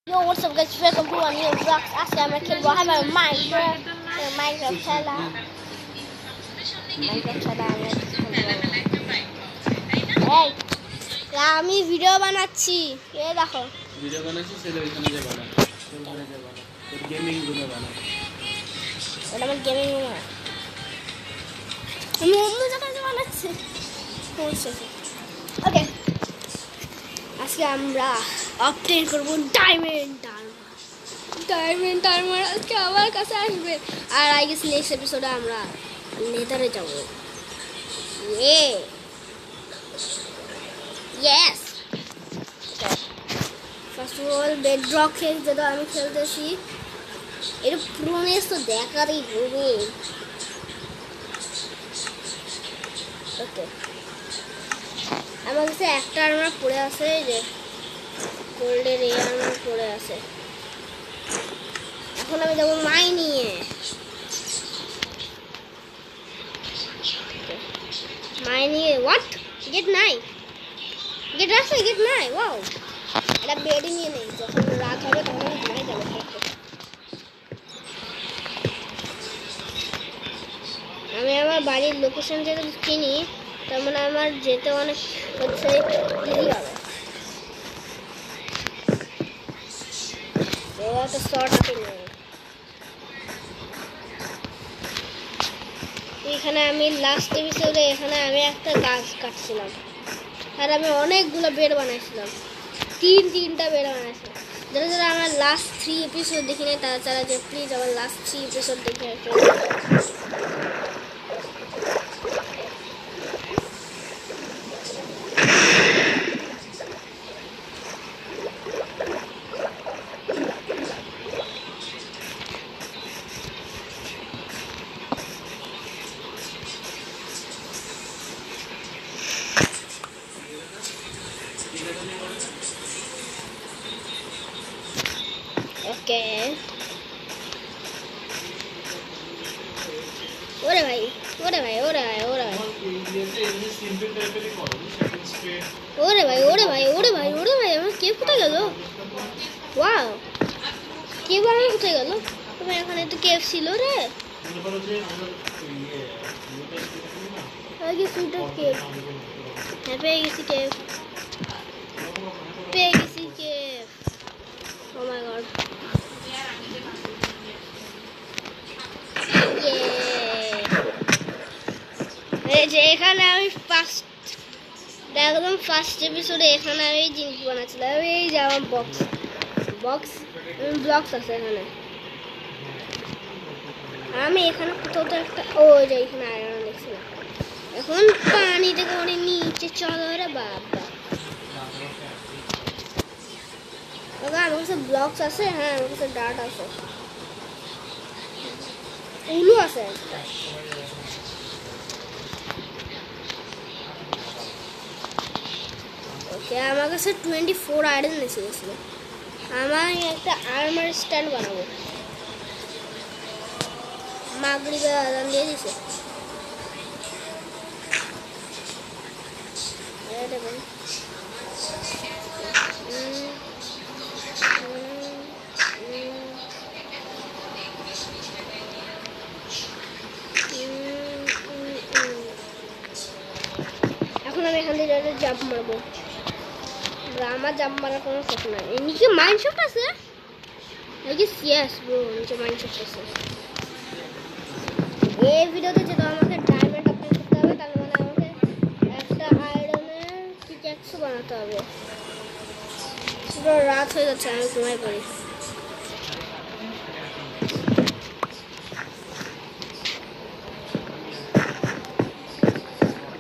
Yo, what's up guys? Welcome to a new vlog. আজকে আমরা খেলবো আমার মাইনক্রাফট খেলা। এই আমি ভিডিও বানাচ্ছি। এই দেখো ভিডিও বানাচ্ছি সেটা এখানে যে বানা ওখানে যে বানা তোর গেমিং রুমে বানা এটা আমার গেমিং রুম। আমি অন্য জায়গায় বানাচ্ছি। ওকে, আজকে আমরা অবটেইন করব ডায়মন্ড আর্মার। আজকে আমার কাছে আসবে। আর আই গেস নেক্সট এপিসোডে আমরা নেদারে যাব। Yes, first of all bedrock যেটা আমি খেলতেছি, এর প্রোনেস তো দেখারই হবে। ওকে, আমার কাছে একটা আর্মার পড়ে আছে, যে গোল্ডের এই আর্মার পড়ে আছে। এখন আমি যাবো মাইনিংয়ে। হোয়াট গেট নাই, গেট আছে, গেট নাই। ওয়াও, এটা বেডে নিয়ে নেই, যখন রাত হবে তখন আমি ঘুমাই যাবো। আমি আমার বাড়ির লোকেশন যেটা চিনি, তার মানে আমার যেতে অনেক হচ্ছে ইজি হবে। একটা শর্ট কিনে এখানে আমি লাস্ট এপিসোডে এখানে আমি একটা গাছ কাটছিলাম, আর আমি অনেকগুলো বেড বানাইছিলাম, তিনটা বেড বানাইছিলাম। যারা যারা আমার লাস্ট 3 এপিসোড দেখি নাই তারা যে প্লিজ আমার লাস্ট 3 এপিসোড দেখে আসো। ওকে, ওরে ভাই ওরে ভাই ওরে ভাই ওরে ভাই ওরে ভাই ওরে ভাই ওরে ভাই ওরে ভাই আমার কেউ কোথায় গেল? ওয়াও, কেউ আমার কোথায় গেল? তুমি এখানে তো কেউ ছিল রে। পেয়ে গেছি কেউ, পেয়ে গেছি কেউ। ও মাই গড, এই যে এখানে আমি একদম ফার্স্ট এপিসোডে এখানে আমি জিনিস বানাচ্ছিলাম। এই যে আমার ব্লকস আছে এখানে। আমি এখানে কোথাও তো একটা যে এখানে আয়রন দেখছিলাম। এখন পানি থেকে অনেক নিচে চলো রে বাবা। আমার কাছে ব্লকস আছে, হ্যাঁ আমার কাছে ডার্ট আছে, উলু আছে। ওকে, আমার কাছে 24 আয়রন এসে গেছিল। আমার একটা আর্মার স্ট্যান্ড বানাবো। মাগরিবে আজান দিয়ে দিছে। এখন আমি এখান থেকে জাম্প মারবো। আমার জাম্প মারার কোনো শখ নাই। নিচে মাইনশফট আছে, ইয়েস ব্রো, নিচে মাইনশফট আছে। এই ভিডিওতে যেটা আমাকে ডায়মন্ড আপডেট করতে হবে, তার মানে আমাকে একটা আয়রনের পিক্যাক্স বানাতে হবে। পুরো রাত হয়ে যাচ্ছে, আমি ঘুমাই পড়ি।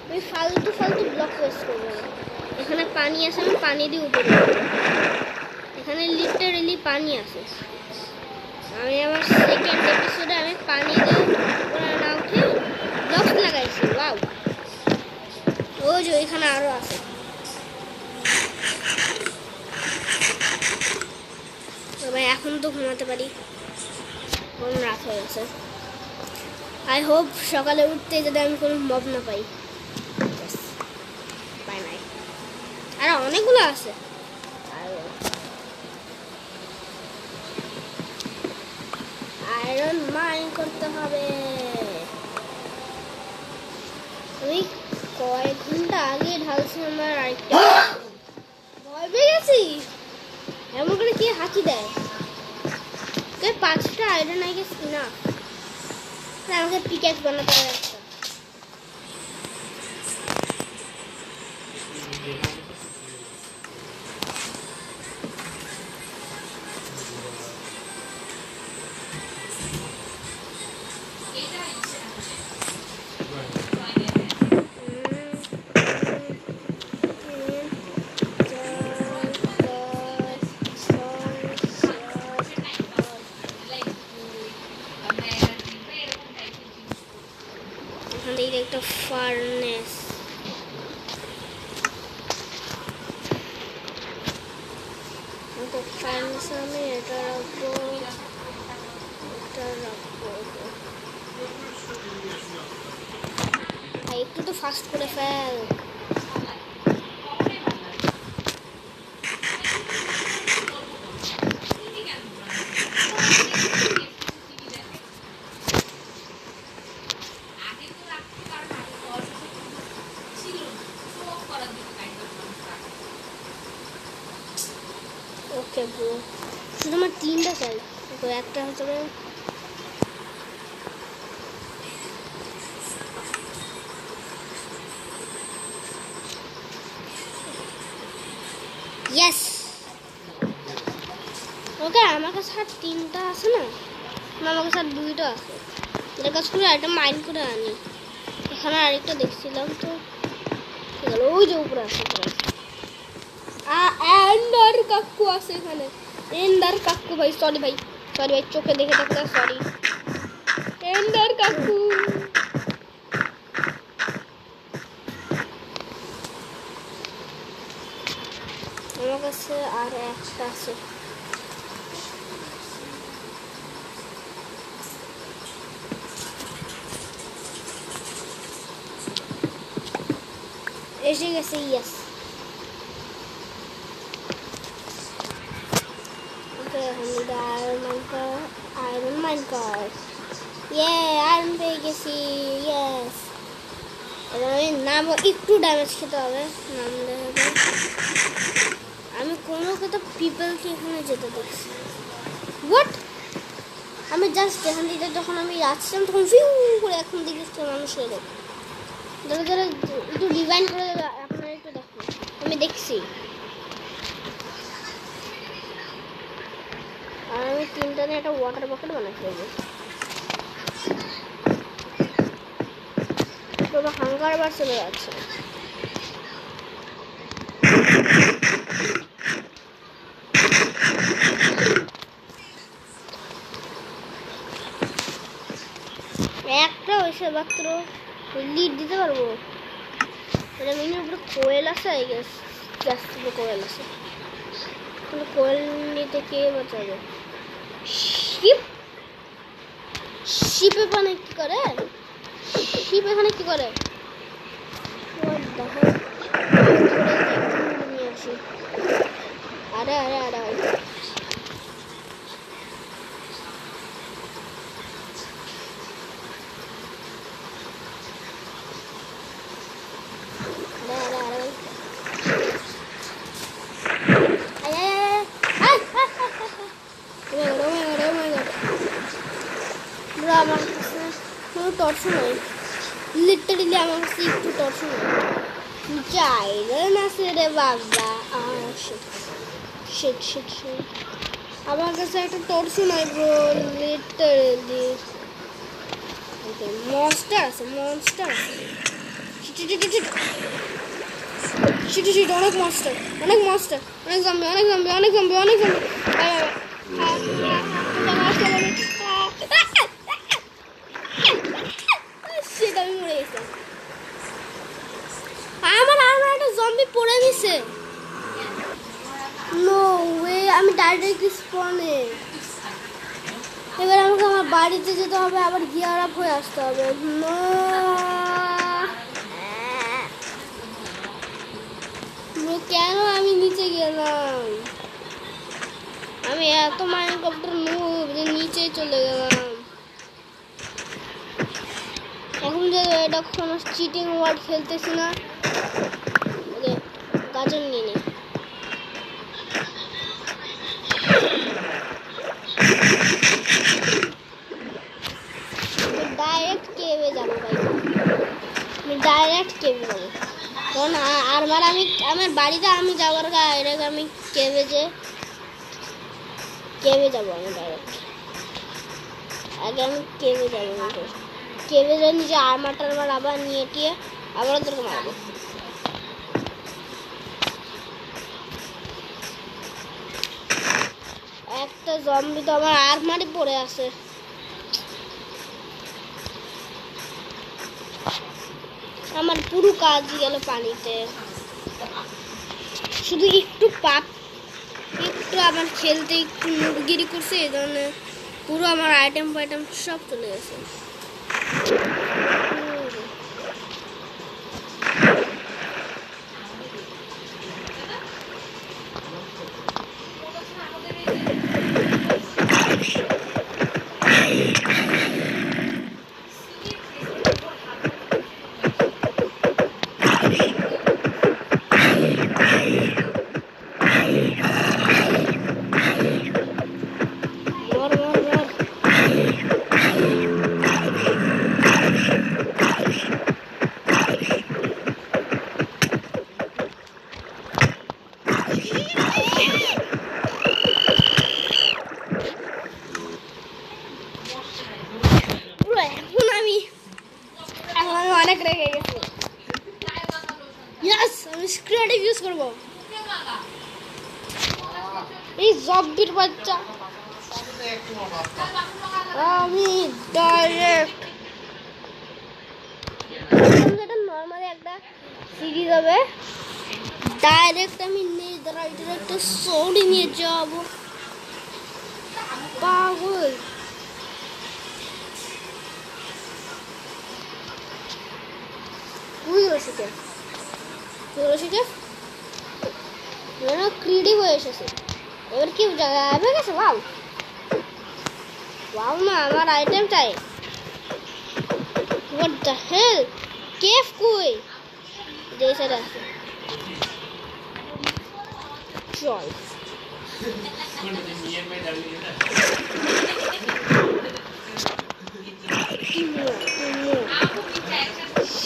আমি ফালতু ব্লক ওয়েস্ট করবো না। এখানে পানি আছে, আমি পানি দিয়ে উপরে, এখানে লিটারেলি পানি আছে। আমি আমার সেকেন্ড এপিসোডে আমি পানি দিয়ে উপরে না উঠে ব্লকস লাগাইছি। ওয়াও, ওই যে এখানে আরো আছে। তো ভাই এখন তো ঘুমাতে পারি, কোন রাত হয়ে গেছে। আই হোপ সকালে উঠতে যদি আমি কোনো মব না পাই। আর অনেকগুলো আছে। আয়রন মাইন করতে হবে। আমি কয়েক ঘন্টা আগে ঢালছি আমার আরেকটা। ভয় পেয়ে গেছি। এমন করে কি হাঁচি দেয়? 5টা আয়রন আই গেস না, আমাকে পিক্যাক্স বানাতে হবে একটা। এখানে একটা ফার্নেস, ফার্নেস আমি এটা রাখবো, এটা রাখবো। একটু তো ফাস্ট করে ফেল। ওকে ব্রো, শুধু আমার 3টা চাই, তো একটা হচ্ছে ইয়েস। ওকে আমার কাছে আর 3টা আছে না, আমার কাছে আর 2টা আছে। এর কাছ করে আরেকটা মাইন করে আনি। এখানে আরেকটা দেখছিলাম তো ঠিক আছে, ওই যে উপরে আছে, উপরে আছে। এন্ডার কাকু আছে এখানে, এন্ডার কাকু ভাই, সরি ভাই, সরি ভাই, চোখে দেখে থাকলে সরি। এন্ডার কাকু আমার কাছে আর একটা আছে। এসে গেছে, ইয়েস। ওকে আয়রন মাইন কর, আয়রন পেয়ে গেছি, ইয়েস। আমি নামবো, একটু ড্যামেজ খেতে হবে, নামলে হবে। আমি কোনো কথা পিপলকে এখানে যেতে দেখছি। হোয়াট? আমি জাস্ট এখান থেকে যখন আমি আসছিলাম তখন ফিউ করে এখন দেখছি মানুষ এলো। ধরে ধরে একটু ডিজাইন করে আপনারা একটু দেখুন, আমি দেখছি। আর আমি 3টা নিয়ে একটা ওয়াটার বকেট বানাতে হবে। পুরো হাঙ্গার বার চলে যাচ্ছে। একটা হয়েছে মাত্র, লিড দিতে পারবো। এটা মিনির উপরে কোয়েল আছে, আই গেস গ্যাস থেকে কোয়েল আছে, কিন্তু কোয়েল নিতে কে বাঁচাবে? শিপ, শিপ এখানে কি করে? শিপ এখানে কি করে? নিয়ে আসি। আরে আরে আরে আমার কাছে কোনো টর্চ নয়, লিটারেলি আমার কাছে একটু টর্চ নয়। নিচে আয়রন আছে রে বাবা। শিট শিট শিট, আমার কাছে একটা টর্চ নয় ব্রো, লিটারেলি। মনস্টার আছে, মনস্টার আছে, শিট, অনেক মনস্টার, অনেক মনস্টার, অনেক জম্বি, অনেক জম্বি, অনেক জম্বি, অনেক জম্বি। সেটা আমি মরে গেছি। আমার একটা জম্বি পড়ে গেছে। নো ওয়ে, আমি ডাইরেক্ট স্পনে। এবার আমাকে আমার বাড়িতে যেতে হবে, আবার গিয়ার আপ হয়ে আসতে হবে। নো, কেন আমি নিচে গেলাম? আমি এত মাইনক্রাফটের নুব যে নিচে চলে গেলাম। এখন যে এটা কোনো চিটিং ওয়ার্ড খেলতেছি না, ওকে গাজন নিয়ে নে। ডাইরেক্ট কেভে যাবো ভাই, আমি ডাইরেক্ট কেভে যাবো। কারণ আর আমি আমার বাড়িতে আমি যাওয়ার ডাইরেক্ট আমি কেভে যাবো আমি ডাইরেক্ট। আগে আমি কেভে যাবো, কেভে যাই নিজে আর্মার টার্মার আবার নিয়ে টিয়ে আবার ওদেরকে মারবো। একটা জম্বি তো আমার আর্মারে পড়ে আছে। আমার পুরো কাজ গেল পানিতে, শুধু একটু আমার খেলতে একটু নুরগিরি করছে, এই জন্য পুরো আমার আইটেম ফাইটেম সব চলে গেছে। এখন আমি অনেক রেগে গেছি। ইয়েস, আমি ক্রিয়েটিভ ইউজ করব। এই জম্বির বাচ্চা আমি ডাইরেক্ট, এটা নর্মালি একটা সিরিজ হবে, ডাইরেক্ট আমি নেদারাইটের একটা সোডি নিয়ে যাব। পাগল ক্রিয়েটিভ হয়ে এসেছে। এবার কি জায়গায় গেছে? ওয়াও ওয়াও, না আমার আইটেম চাই। হোয়াট দ্য হেল, কেভ কই? যে সাইডে আছে, চল।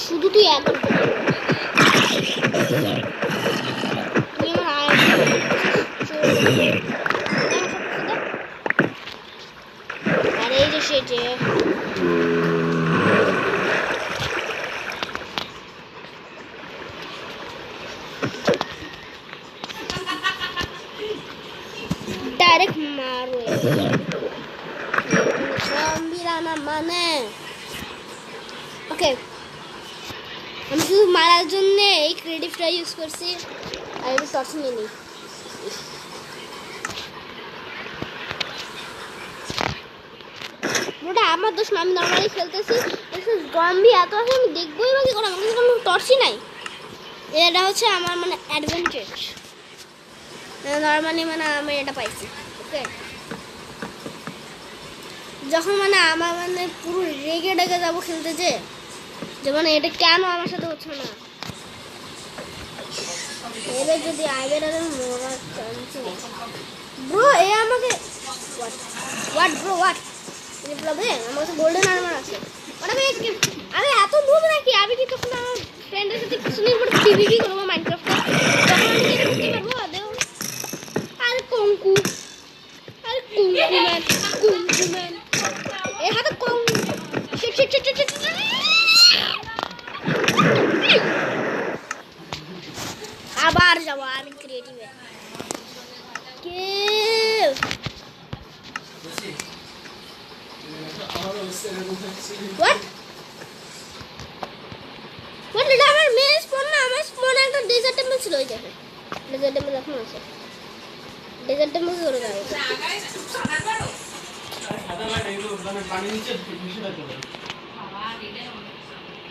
শুধু তুই এখন আর এই যে সেটে ডাইরেক্ট মারো জম্বিরানা মানে। ওকে, আমি শুধু মারার জন্য এই ক্রিয়েটিভটা ইউজ করছি, আর একটু টর্চ নিয়ে নিই। ওটা আমার দোষ না, আমি নর্মালি খেলতেছি, জম্বি এত আছে আমি দেখবোই বা কি করে, আমার কাছে কোনো টর্চই নাই। এটা হচ্ছে আমার মানে অ্যাডভেঞ্চার, নর্মালি মানে আমি এটা পাইছি। ওকে, যখন মানে আমার মানে পুরো রেগে ডেগে যাবো খেলতে, যে মানে এটা কেন আমার সাথে হচ্ছে না, এবার যদি আগের মরার চান্স ব্রো। এ আমাকে হোয়াট ব্রো হোয়াট আমার কাছে গোল্ডেন আর্মার আছে। আমি এত নুব নাকি? আমি কি তখন আমার ফ্রেন্ডের সাথে কিছুদিন পরে পিভিপি করবো মাইনক্রাফটে, তখন আমি কি বুঝতে পারবো? আরে কঙ্কু, আরে কুঙ্কু ম্যান এর হাতে আবার যাবো আমি ক্রিয়েটিভে। এটা আমার মেন স্পন না, আমার স্পনে একটা ডেজার্ট টেম্পল ছিল। ওই দেখো ডেজার্ট টেম্পল এখন আছে, ডেজার্ট টেম্পল ধরে যাবে। পানি নিচে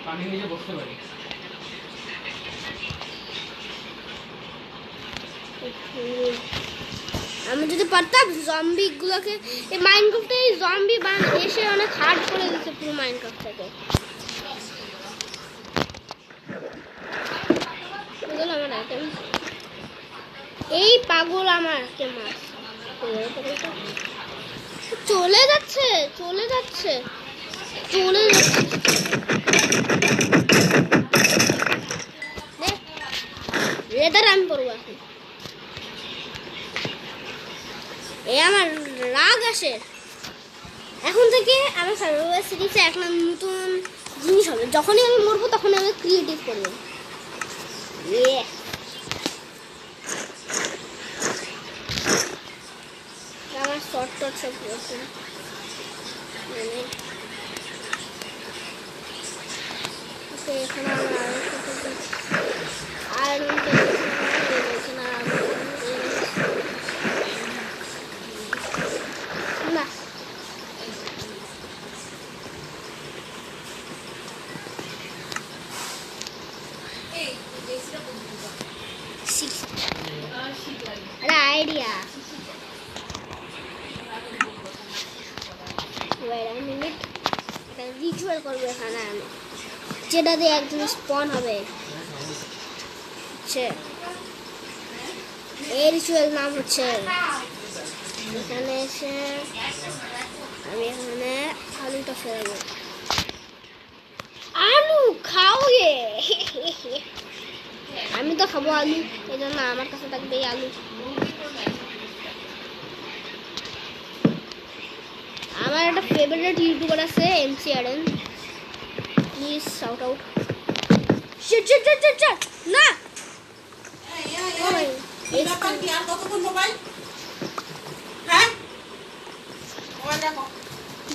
পানি নিচে বসতে পারি। আমি যদি পারতাম জম্বি গুলোকে, এই মাইনক্রাফটে এই জম্বি এসে অনেক হার্ড করে দিচ্ছে পুরো মাইনক্রাফটটাকে। টোটেম। এই পাগল আমাকে মার চলে যাচ্ছে চলে যাচ্ছে চলে যাচ্ছে। রেদার আমি পড়বো এখন। এই আমার রাগ আসে। এখন থেকে আমার সার্ভাইভাল সিরিজে একটা নতুন জিনিস হবে, যখনই আমি মরবো তখন আমি ক্রিয়েটিভ করবো। আমার শর্ট টট সব রয়েছে মানে এখানে আমার আয়রন না আইডিয়া। রিচুয়াল করবো এখানে আমি, যেটা দিয়ে একজন স্পন হবে। এই রিচুয়াল নাম হচ্ছে, এখানে এসে আমি এখানে আলুটা ফেলবো। আলু খাও গে আমি তো খাবো আলু, এই জন্য আমার কাছে থাকবে এই আলু। আমার একটা ফেভারিট ইউটিউবার আছে MC RN, please shout out. না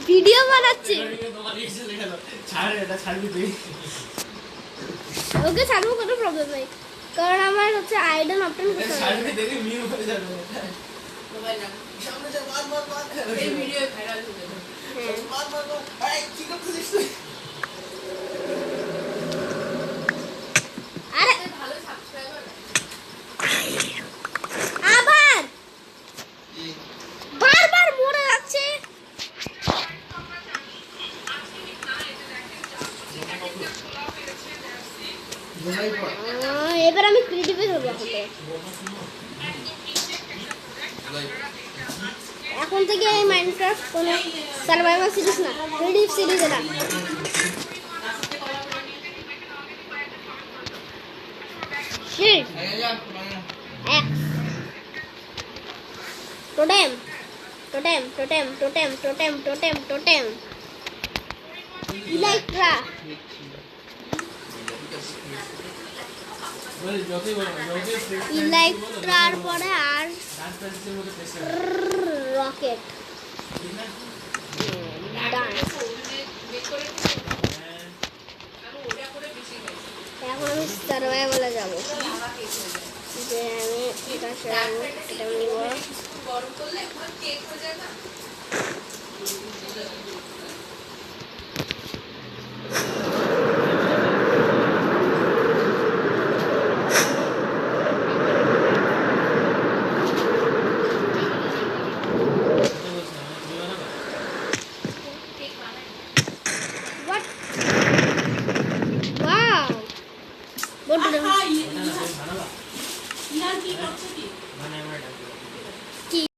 ভিডিও বানাচ্ছি, ওকে ছাড়বো, কোনো প্রবলেম নেই, কারণ আমার হচ্ছে আইডল অপশন করতে হবে। আরে আবার বারবার মরে যাচ্ছে। এবার আমি ক্রিয়েটিভে ধরবো। এখন থেকে এই মাইনক্রাফট কোনো সার্ভাইভাল সিরিজ না, ক্রিয়েটিভ সিরিজ এটা। Shit totem totem totem totem totem totem totem elytra. ইলেকট্রার পরে আর রকেট। এখন আমি সার্ভাইভালে যাবো, যে আমি এটা নিব।